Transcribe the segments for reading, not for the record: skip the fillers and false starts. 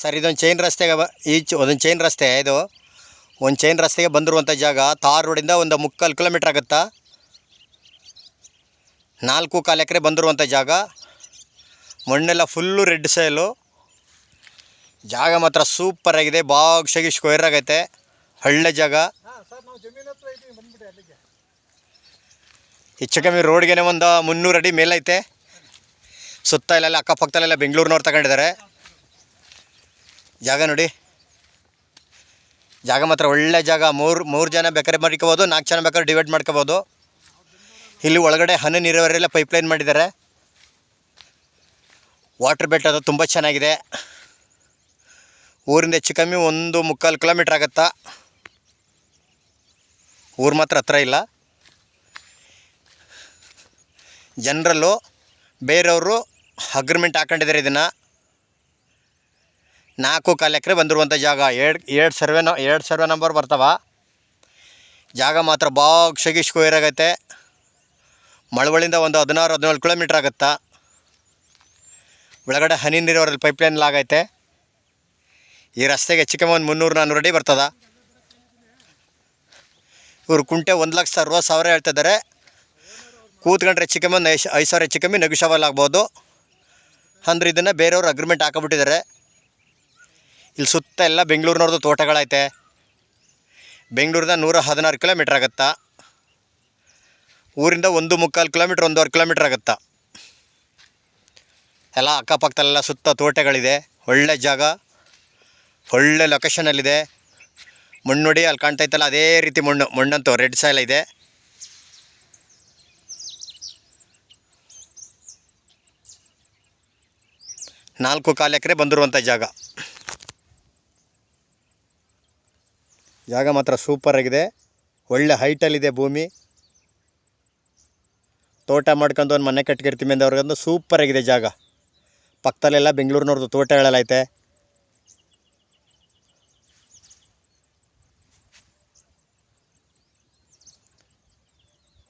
Sir ಇದೊಂದು chain ರಸ್ತೆಗೆ ಒಂದೊಂದು ಚೈನ್ ರಸ್ತೆ ಇದು. ಒಂದು ಚೈನ್ ರಸ್ತೆಗೆ ಬಂದಿರುವಂಥ ಜಾಗ ತಾರ್ ರೋಡಿಂದ ಒಂದು 3/4 ಕಿಲೋಮೀಟ್ರ್ ಆಗುತ್ತಾ. 4.25 ಎಕರೆ ಬಂದಿರುವಂಥ ಜಾಗ. ಮಣ್ಣೆಲ್ಲ ಫುಲ್ಲು ರೆಡ್ ಸಾಯಿಲು. ಜಾಗ ಮಾತ್ರ ಸೂಪರಾಗಿದೆ. ಬಾಗ್ಶಾಗಿ ಸ್ಕ್ವೇರ್ ಆಗೈತೆ. ಒಳ್ಳೆ ಜಾಗ. ಹೆಚ್ಚು ಕಮ್ಮಿ ರೋಡ್ಗೆ ಒಂದು 300 ಅಡಿ ಮೇಲೈತೆ. ಸುತ್ತ ಇಲ್ಲೆಲ್ಲ ಅಕ್ಕಪಕ್ಕದಲ್ಲೆಲ್ಲ ಬೆಂಗಳೂರಿನವ್ರು ತಗೊಂಡಿದ್ದಾರೆ. ಜಾಗ ನೋಡಿ, ಜಾಗ ಮಾತ್ರ ಒಳ್ಳೆ ಜಾಗ. ಮೂರು ಜನ ಬೇಕಾದ್ರೆ ಮಾಡ್ಕೋಬೋದು, 4 ಜನ ಬೇಕಾದ್ರೆ ಡಿವೈಡ್ ಮಾಡ್ಕೋಬೋದು. ಇಲ್ಲಿ ಒಳಗಡೆ ಹನಿ ನೀರಾವರಿಯೆಲ್ಲ ಪೈಪ್ಲೈನ್ ಮಾಡಿದ್ದಾರೆ. ವಾಟರ್ ಬೆಟ್ ಅದು ತುಂಬ ಚೆನ್ನಾಗಿದೆ. ಊರಿಂದ ಹೆಚ್ಚು ಕಮ್ಮಿ 1.25 ಕಿಲೋಮೀಟ್ರ್ ಆಗುತ್ತಾ. ಊರು ಮಾತ್ರ ಹತ್ರ ಇಲ್ಲ. ಜನರಲ್ಲು ಬೇರೆಯವರು ಅಗ್ರಿಮೆಂಟ್ ಹಾಕೊಂಡಿದ್ದಾರೆ. ಇದನ್ನು 4.25 ಎಕರೆ ಬಂದಿರುವಂಥ ಜಾಗ. ಎರಡು ಸರ್ವೆ ನಂಬರ್ ಬರ್ತಾವ. ಜಾಗ ಮಾತ್ರ ಬಾಗ್ಶಾಗಿ ಸ್ಕ್ವೇರ್ ಆಗೈತೆ. ಮಳವಳ್ಳಿಯಿಂದ ಒಂದು 16-17 ಕಿಲೋಮೀಟ್ರ್ ಆಗುತ್ತಾ. ಒಳಗಡೆ ಹನಿ ನೀರಾವರಿಯಲ್ಲಿ ಪೈಪ್ಲೈನ್ ಆಗೈತೆ. ಈ ರಸ್ತೆಗೆ ಹೆಚ್ಚು ಕಮ್ಮಿ ಒಂದು 300-400 ಅಡಿ ಬರ್ತದ. ಇವರು ಕುಂಟೆ 1,60,000 ಹೇಳ್ತಿದ್ದಾರೆ. ಕೂತ್ಕೊಂಡ್ರೆ ಹೆಚ್ಚು ಕಮ್ಮಿ ಒಂದು 5,000 ಹೆಚ್ಚು ಕಮ್ಮಿ ನೆಗೋಷಿಯಬಲ್ ಆಗ್ಬೋದು. ಅಂದ್ರೆ ಇದನ್ನು ಬೇರೆಯವರು ಅಗ್ರಿಮೆಂಟ್ ಹಾಕಿಬಿಟ್ಟಿದ್ದಾರೆ. ಇಲ್ಲಿ ಸುತ್ತ ಎಲ್ಲ ಬೆಂಗಳೂರಿನವ್ರದ್ದು ತೋಟಗಳೈತೆ. ಬೆಂಗಳೂರಿಂದ 116 ಕಿಲೋಮೀಟ್ರ್ ಆಗುತ್ತಾ. ಊರಿಂದ 1.25 ಕಿಲೋಮೀಟ್ರ್ 1.5 ಕಿಲೋಮೀಟ್ರ್ ಆಗುತ್ತಾ. ಎಲ್ಲ ಅಕ್ಕಪಕ್ಕದಲ್ಲೆಲ್ಲ ಸುತ್ತ ತೋಟಗಳಿದೆ. ಒಳ್ಳೆ ಜಾಗ, ಒಳ್ಳೆ ಲೊಕೇಶನಲ್ಲಿದೆ. ಮಣ್ಣು ನೋಡಿ, ಅಲ್ಲಿ ಕಾಣ್ತೈತಲ್ಲ ಅದೇ ರೀತಿ ಮಣ್ಣಂತೂ ರೆಡ್ ಸಾಯಿಲ್ ಇದೆ. ನಾಲ್ಕು 4 ಎಕರೆ ಬಂದಿರುವಂಥ ಜಾಗ. ಜಾಗ ಮಾತ್ರ ಸೂಪರಾಗಿದೆ. ಒಳ್ಳೆ ಹೈಟಲ್ಲಿದೆ ಭೂಮಿ. ತೋಟ ಮಾಡ್ಕೊಂಡು ಒಂದು ಮನೆ ಕಟ್ಕಿರ್ತೀವಿ ಅಂದವ್ರಿಗಂದು ಸೂಪರಾಗಿದೆ ಜಾಗ. ಪಕ್ಕದಲ್ಲೆಲ್ಲ ಬೆಂಗಳೂರಿನವ್ರದ್ದು ತೋಟಗಳೈತೆ.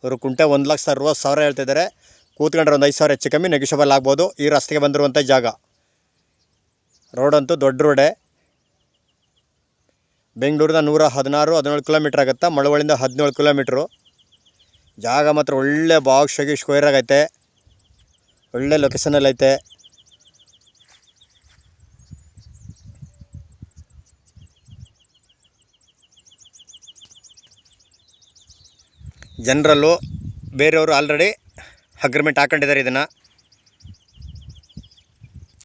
ಅವರು ಕುಂಟೆ 1,60,000 ಹೇಳ್ತಿದ್ದಾರೆ. ಕೂತ್ಕೊಂಡ್ರೆ ಒಂದು 5,000 ಹೆಚ್ಚು ಕಮ್ಮಿ ನೆಗೋಷಿಯಬಲ್ ಆಗ್ಬೋದು. ಈ ರಸ್ತೆಗೆ ಬಂದಿರುವಂಥ ಜಾಗ. ರೋಡಂತೂ ದೊಡ್ಡ ರೋಡೇ. ಬೆಂಗಳೂರಿಂದ 116-17 ಕಿಲೋಮೀಟ್ರ್ ಆಗುತ್ತಾ. ಮಳವಳ್ಳಿಯಿಂದ 17 ಕಿಲೋಮೀಟ್ರು. ಜಾಗ ಮಾತ್ರ ಒಳ್ಳೆ ಬಾಗ್ಶಾಗಿ ಸ್ಕ್ವೇರ್ ಆಗೈತೆ. ಒಳ್ಳೆ ಲೊಕೇಶನಲ್ಲೈತೆ. ಜನರಲ್ಲು ಬೇರೆಯವರು ಆಲ್ರೆಡಿ ಅಗ್ರಿಮೆಂಟ್ ಹಾಕೊಂಡಿದ್ದಾರೆ ಇದನ್ನು.